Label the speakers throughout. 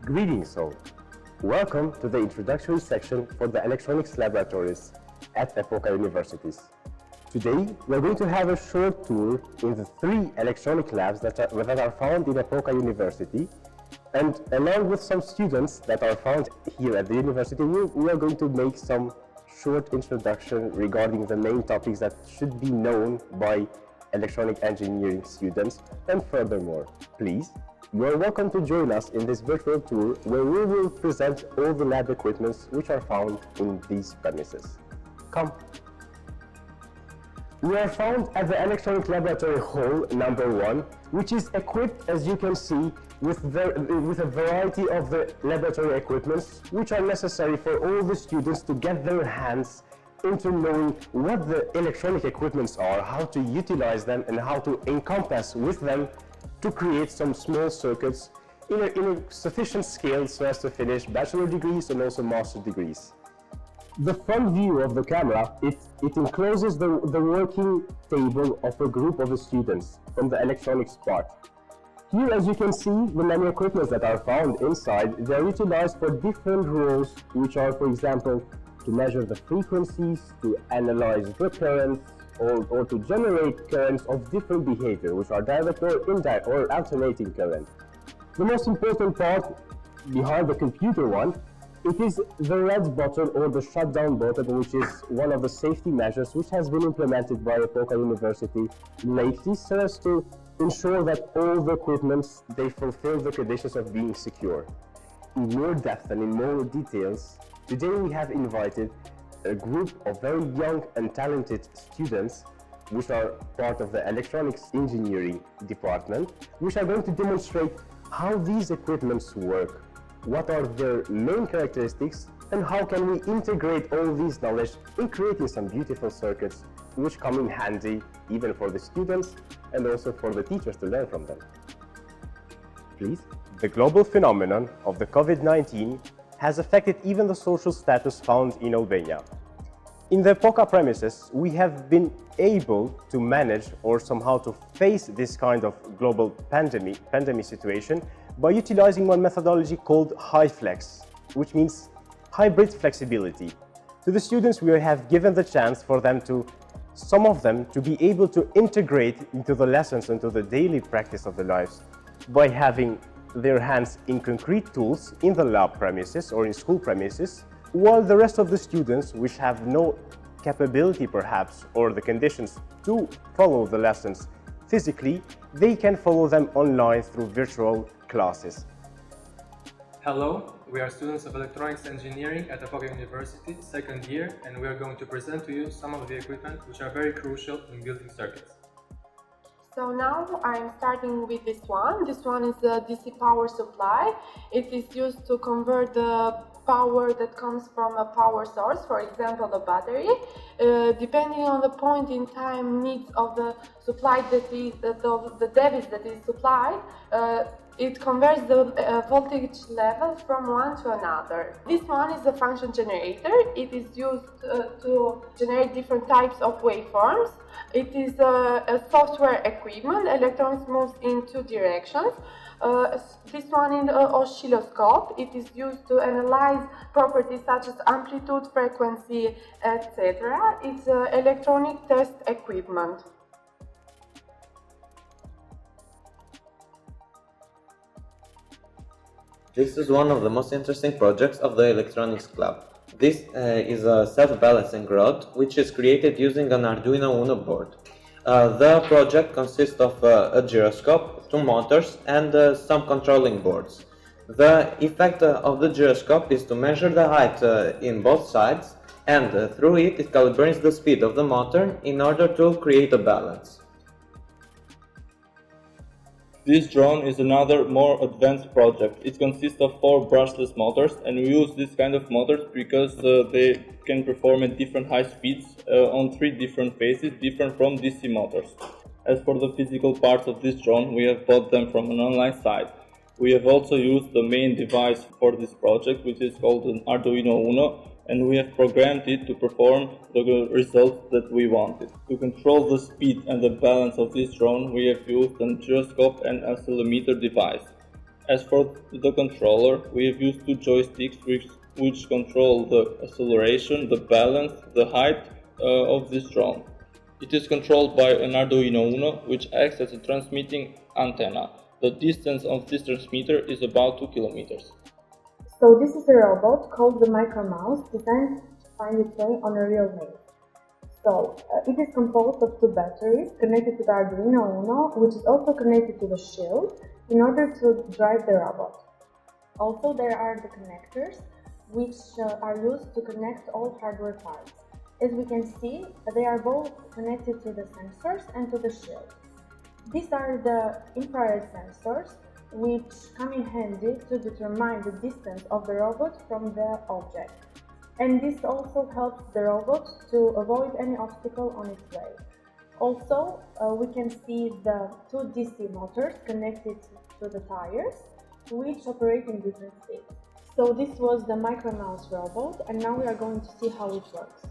Speaker 1: Greetings all. Welcome to the introductory section for the electronics laboratories at Epoka universities. Today, we're going to have a short tour in the 3 electronic labs that are found in Epoka University, and along with some students that are found here at the university, we are going to make some short introduction regarding the main topics that should be known by electronic engineering students, and furthermore, please, you are welcome to join us in this virtual tour where we will present all the lab equipments which are found in these premises. Come. We are found at the Electronic Laboratory Hall number 1, which is equipped, as you can see, with a variety of the laboratory equipments which are necessary for all the students to get their hands into knowing what the electronic equipments are, how to utilize them, and how to encompass with them to create some small circuits in a sufficient scale so as to finish bachelor degrees and also master degrees. The front view of the camera, it encloses the working table of a group of the students from the electronics part. Here, as you can see, the many equipments that are found inside, they are utilized for different roles, which are, for example, to measure the frequencies, to analyze the currents, or to generate currents of different behavior, which are direct or indirect or alternating current. The most important part behind the computer one, it is the red button or the shutdown button, which is one of the safety measures which has been implemented by Epoka University lately so as to ensure that all the equipments, they fulfill the conditions of being secure. In more depth and in more details, today we have invited a group of very young and talented students which are part of the electronics engineering department, which are going to demonstrate how these equipments work, what are their main characteristics, and how can we integrate all these knowledge in creating some beautiful circuits which come in handy even for the students and also for the teachers to learn from them. Please. The global phenomenon of the COVID-19 has affected even the social status found in Albania. In the Epoka premises, we have been able to manage or somehow to face this kind of global pandemic situation by utilizing one methodology called HyFlex, which means hybrid flexibility. To the students, we have given the chance for them some of them to be able to integrate into the lessons, into the daily practice of their lives by having their hands in concrete tools in the lab premises or in school premises, while the rest of the students, which have no capability perhaps or the conditions to follow the lessons physically, they can follow them online through virtual classes.
Speaker 2: Hello, we are students of electronics engineering at Epoka University, second year, and we are going to present to you some of the equipment which are very crucial in building circuits.
Speaker 3: So now I'm starting with this one. This one is a DC power supply. It is used to convert the power that comes from a power source, for example, the battery. Depending on the point in time needs of the supply the device that is supplied, it converts the voltage level from one to another. This one is a function generator. It is used to generate different types of waveforms. It is a software equipment. Electrons moves in 2 directions. This one is an oscilloscope. It is used to analyze properties such as amplitude, frequency, etc. It's an electronic test equipment.
Speaker 4: This is one of the most interesting projects of the Electronics Club. This is a self-balancing rod which is created using an Arduino Uno board. The project consists of a gyroscope, 2 motors and some controlling boards. The effect of the gyroscope is to measure the height in both sides and through it calibrates the speed of the motor in order to create a balance.
Speaker 5: This drone is another more advanced project. It consists of 4 brushless motors, and we use this kind of motors because they can perform at different high speeds on 3 different phases, different from DC motors. As for the physical parts of this drone, we have bought them from an online site. We have also used the main device for this project, which is called an Arduino Uno, and we have programmed it to perform the results that we wanted. To control the speed and the balance of this drone, we have used a gyroscope and accelerometer device. As for the controller, we have used 2 joysticks which control the acceleration, the balance, the height of this drone. It is controlled by an Arduino Uno, which acts as a transmitting antenna. The distance of this transmitter is about 2 kilometers.
Speaker 3: So this is a robot called the Micro Mouse, designed to find its way on a real maze. So it is composed of 2 batteries connected to the Arduino Uno, which is also connected to the shield in order to drive the robot. Also there are the connectors, which are used to connect all hardware parts. As we can see, they are both connected to the sensors and to the shield. These are the infrared sensors, which come in handy to determine the distance of the robot from the object. And this also helps the robot to avoid any obstacle on its way. Also, we can see the 2 DC motors connected to the tires, which operate in different speeds. So this was the Micro Mouse robot, and now we are going to see how it works.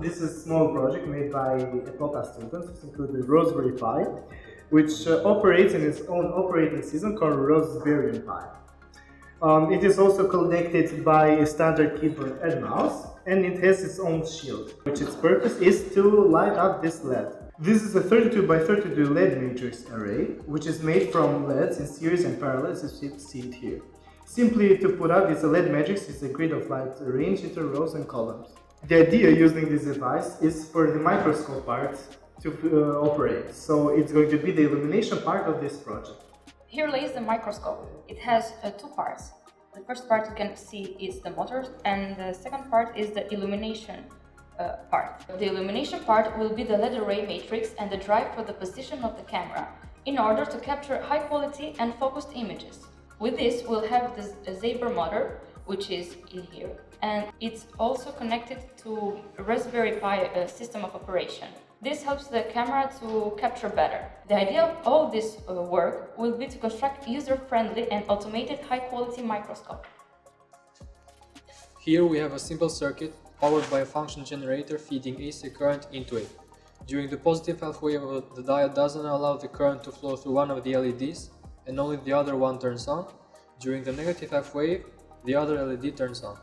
Speaker 6: This is a small project made by Epoka students. This includes the Raspberry Pi, which operates in its own operating system called Raspberry Pi. It is also connected by a standard keyboard and mouse, and it has its own shield, which its purpose is to light up this LED. This is a 32 by 32 LED matrix array, which is made from LEDs in series and parallel, as you see it here. Simply to put out this LED matrix is a grid of light arranged into rows and columns. The idea using this device is for the microscope part to operate, so it's going to be the illumination part of this project.
Speaker 7: Here lays the microscope. It has 2 parts. The first part you can see is the motor, and the second part is the illumination part. The illumination part will be the LED array matrix and the drive for the position of the camera in order to capture high quality and focused images. With this we'll have the Zebra motor, which is in here, and it's also connected to a Raspberry Pi system of operation. This helps the camera to capture better. The idea of all this work will be to construct user-friendly and automated high-quality microscope.
Speaker 2: Here we have a simple circuit powered by a function generator feeding AC current into it. During the positive half wave, the diode doesn't allow the current to flow through one of the LEDs, and only the other one turns on. During the negative half wave, the other LED turns on.